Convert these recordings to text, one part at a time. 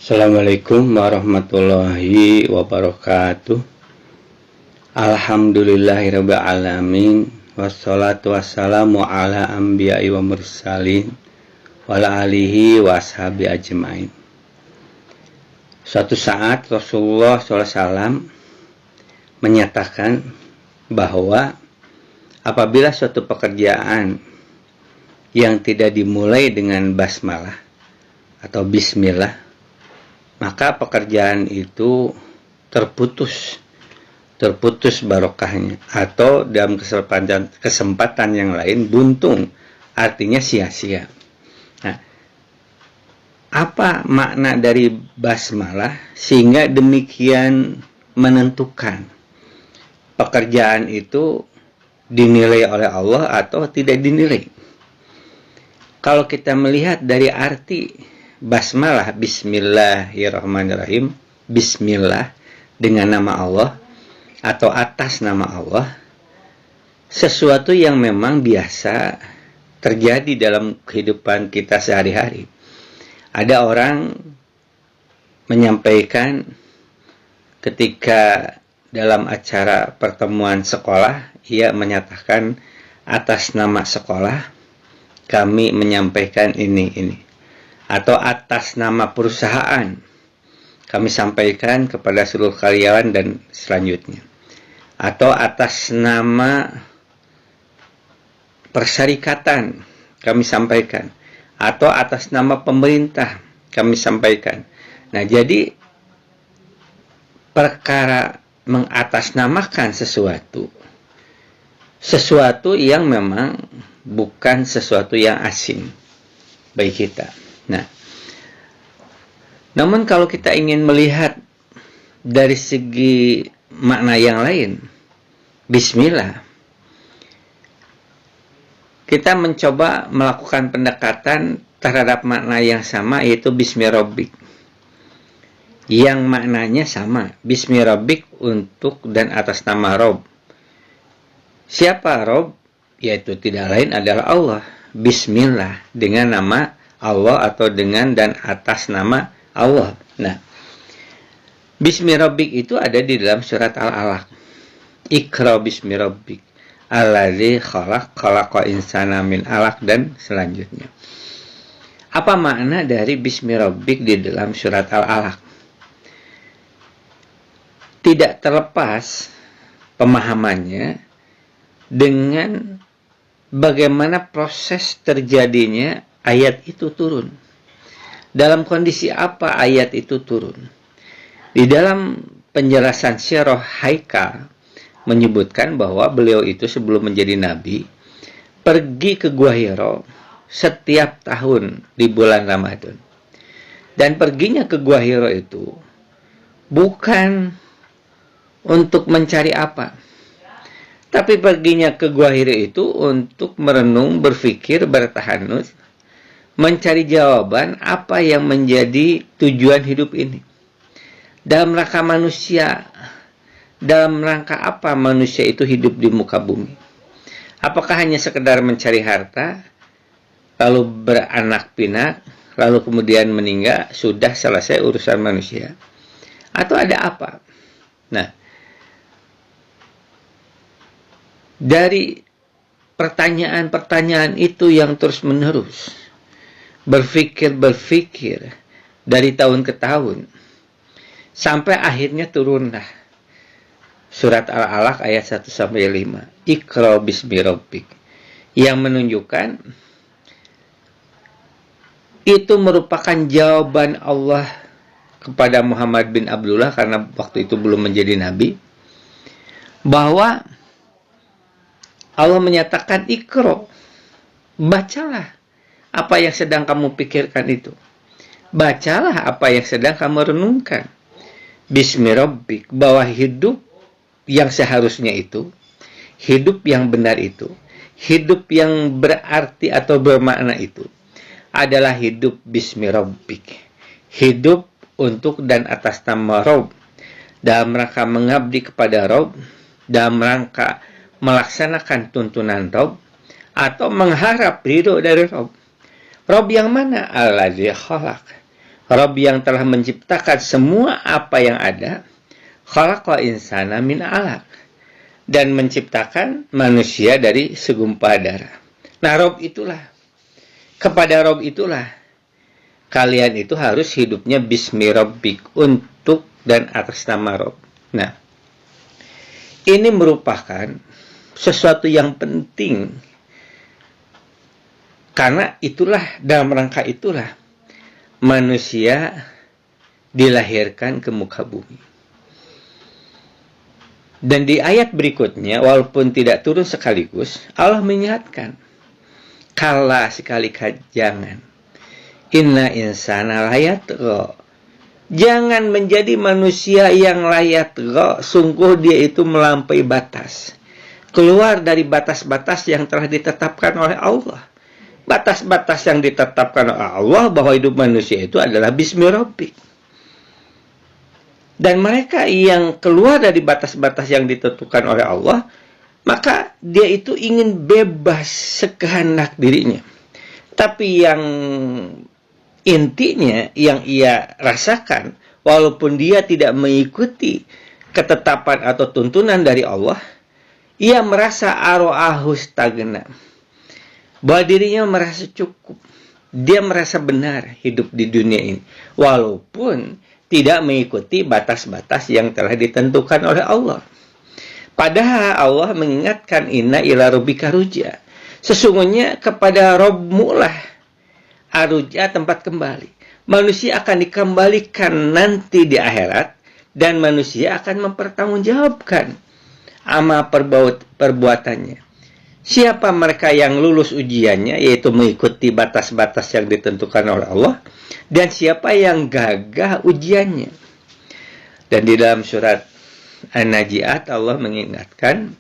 Assalamualaikum warahmatullahi wabarakatuh. Alhamdulillahirabbil alamin. Wassalatu wassalamu ala anbiya'i wa mursalin wa ala alihi wa ashabi ajmain. Suatu saat Rasulullah SAW menyatakan bahwa apabila suatu pekerjaan yang tidak dimulai dengan basmalah atau bismillah, maka pekerjaan itu terputus barokahnya, atau dalam kesempatan yang lain buntung, artinya sia-sia. Nah, apa makna dari basmalah sehingga demikian menentukan pekerjaan itu dinilai oleh Allah atau tidak dinilai? Kalau kita melihat dari arti basmalah, bismillahirrahmanirrahim, bismillah dengan nama Allah atau atas nama Allah, sesuatu yang memang biasa terjadi dalam kehidupan kita sehari-hari. Ada orang menyampaikan ketika dalam acara pertemuan sekolah, ia menyatakan atas nama sekolah kami menyampaikan ini. Atau atas nama perusahaan kami sampaikan kepada seluruh karyawan dan selanjutnya. Atau atas nama persyarikatan kami sampaikan. Atau atas nama pemerintah kami sampaikan. Nah, jadi perkara mengatasnamakan sesuatu yang memang bukan sesuatu yang asing bagi kita. Nah, namun kalau kita ingin melihat dari segi makna yang lain, bismillah, kita mencoba melakukan pendekatan terhadap makna yang sama, yaitu bismi rabbik, yang maknanya sama, bismi rabbik untuk dan atas nama Rabb. Siapa Rabb? Yaitu tidak lain adalah Allah. Bismillah dengan nama Allah atau dengan dan atas nama Allah. Nah, bismi rabbik itu ada di dalam surat Al-Alaq. Iqra bismi rabbik allazi khalaqa insana min 'alaq dan selanjutnya. Apa makna dari bismi rabbik di dalam surat Al-Alaq? Tidak terlepas pemahamannya dengan bagaimana proses terjadinya ayat itu turun. Dalam kondisi apa ayat itu turun? Di dalam penjelasan Syarah Haikal menyebutkan bahwa beliau itu sebelum menjadi nabi pergi ke Gua Hira setiap tahun di bulan Ramadan. Dan perginya ke Gua Hira itu bukan untuk mencari apa, tapi perginya ke Gua Hira itu untuk merenung, berpikir, bertahanus, mencari jawaban apa yang menjadi tujuan hidup ini. Dalam rangka manusia, dalam rangka apa manusia itu hidup di muka bumi? Apakah hanya sekedar mencari harta, lalu beranak pinak, lalu kemudian meninggal, sudah selesai urusan manusia? Atau ada apa? Nah, dari pertanyaan-pertanyaan itu yang terus-menerus, berpikir dari tahun ke tahun, sampai akhirnya turunlah surat Al-Alaq ayat 1-5, Iqra bismi rabbik, yang menunjukkan itu merupakan jawaban Allah kepada Muhammad bin Abdullah, karena waktu itu belum menjadi nabi, bahwa Allah menyatakan Iqra, bacalah apa yang sedang kamu pikirkan itu. Bacalah apa yang sedang kamu renungkan. Bismi rabbik, bahwa hidup yang seharusnya itu, hidup yang benar itu, hidup yang berarti atau bermakna itu, adalah hidup bismi rabbik. Hidup untuk dan atas nama Rabb, dalam rangka mengabdi kepada Rabb, dalam rangka melaksanakan tuntunan Rabb, atau mengharap ridho dari Rabb. Rabb yang mana? Allazi khalaq. Rabb yang telah menciptakan semua apa yang ada, khalaqa insana min 'alaq, dan menciptakan manusia dari segumpal darah. Nah, Rabb itulah, kepada Rabb itulah kalian itu harus hidupnya bismi rabbik, untuk dan atas nama Rabb. Nah, ini merupakan sesuatu yang penting, karena itulah, dalam rangka itulah manusia dilahirkan ke muka bumi. Dan di ayat berikutnya, walaupun tidak turun sekaligus, Allah mengingatkan, kala sekali jangan, inna insana layatgha, jangan menjadi manusia yang layatgha, sungguh dia itu melampaui batas, keluar dari batas-batas yang telah ditetapkan oleh Allah. Batas-batas yang ditetapkan oleh Allah bahwa hidup manusia itu adalah bismi rabbik. Dan mereka yang keluar dari batas-batas yang ditentukan oleh Allah, maka dia itu ingin bebas sekehendak dirinya. Tapi yang intinya yang ia rasakan, walaupun dia tidak mengikuti ketetapan atau tuntunan dari Allah, ia merasa aro'ahu stagna, bahwa dirinya merasa cukup. Dia merasa benar hidup di dunia ini, walaupun tidak mengikuti batas-batas yang telah ditentukan oleh Allah. Padahal Allah mengingatkan, inna ila rabbika ruj'a, sesungguhnya kepada Rabbmu lah aruj'a, tempat kembali. Manusia akan dikembalikan nanti di akhirat, dan manusia akan mempertanggungjawabkan amal perbuatannya. Siapa mereka yang lulus ujiannya, yaitu mengikuti batas-batas yang ditentukan oleh Allah, dan siapa yang gagah ujiannya. Dan di dalam surat An-Najiat Allah mengingatkan,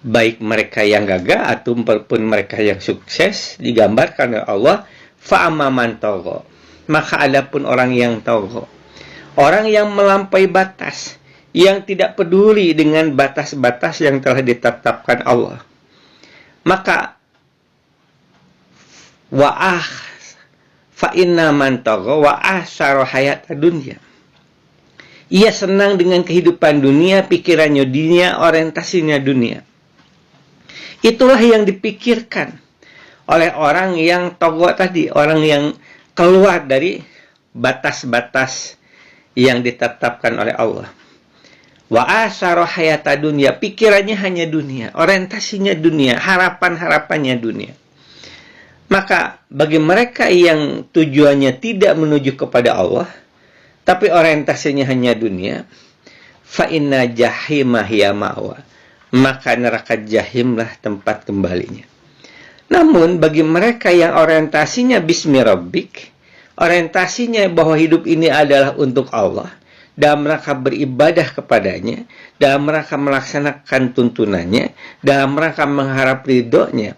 baik mereka yang gagah ataupun mereka yang sukses, digambarkan oleh Allah, fa'amma man tagha, maka adapun orang yang tagha, orang yang melampaui batas, yang tidak peduli dengan batas-batas yang telah ditetapkan Allah, maka fa inna man tagha wa ahsara hayat dunya, ia senang dengan kehidupan dunia, pikirannya dunia, orientasinya dunia. Itulah yang dipikirkan oleh orang yang tagha tadi, orang yang keluar dari batas-batas yang ditetapkan oleh Allah. Wa asara hayata dunya, pikirannya hanya dunia, orientasinya dunia, harapan-harapannya dunia. Maka bagi mereka yang tujuannya tidak menuju kepada Allah, tapi orientasinya hanya dunia, fa inna jahima hiya ma'wa, maka neraka jahimlah tempat kembalinya. Namun bagi mereka yang orientasinya bismi rabbik, orientasinya bahwa hidup ini adalah untuk Allah, dalam rangka beribadah kepadanya, dalam rangka melaksanakan tuntunannya, dalam rangka mengharap ridhonya,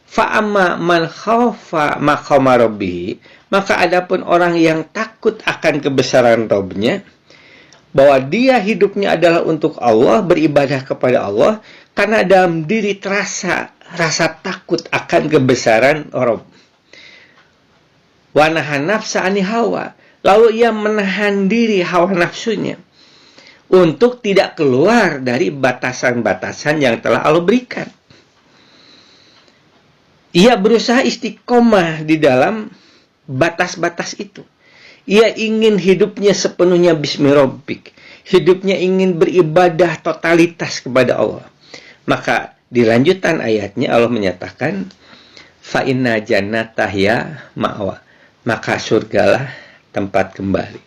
fa'amma man khawfa maqama rabbih, maka adapun orang yang takut akan kebesaran Rabbnya, bahwa dia hidupnya adalah untuk Allah, beribadah kepada Allah, karena dalam diri terasa rasa takut akan kebesaran Rabb. Wa nahan nafsa ani hawa, lalu ia menahan diri hawa nafsunya untuk tidak keluar dari batasan-batasan yang telah Allah berikan. Ia berusaha istiqomah di dalam batas-batas itu. Ia ingin hidupnya sepenuhnya bismi rabbik, hidupnya ingin beribadah totalitas kepada Allah. Maka di lanjutan ayatnya Allah menyatakan, fa inna jannata hiya ma'wa, maka surgalah tempat kembali.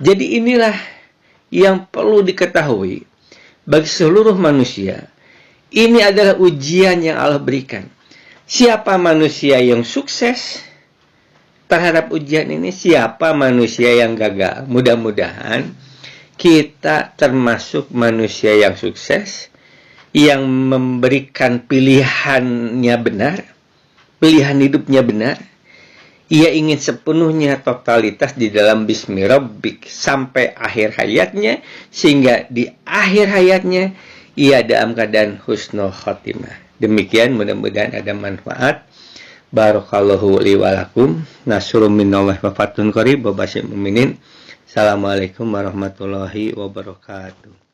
Jadi inilah yang perlu diketahui bagi seluruh manusia. Ini adalah ujian yang Allah berikan. Siapa manusia yang sukses terhadap ujian ini, siapa manusia yang gagal. Mudah-mudahan kita termasuk manusia yang sukses, yang memberikan pilihannya benar, pilihan hidupnya benar. Ia ingin sepenuhnya totalitas di dalam bismi rabbik sampai akhir hayatnya, sehingga di akhir hayatnya ia dalam keadaan husnul khotimah. Demikian, mudah-mudahan ada manfaat Barakallahu li wa lakum. Nasrun minallahi wa fathun qarib. Wa basyiril mu'minin. Assalamualaikum warahmatullahi wabarakatuh.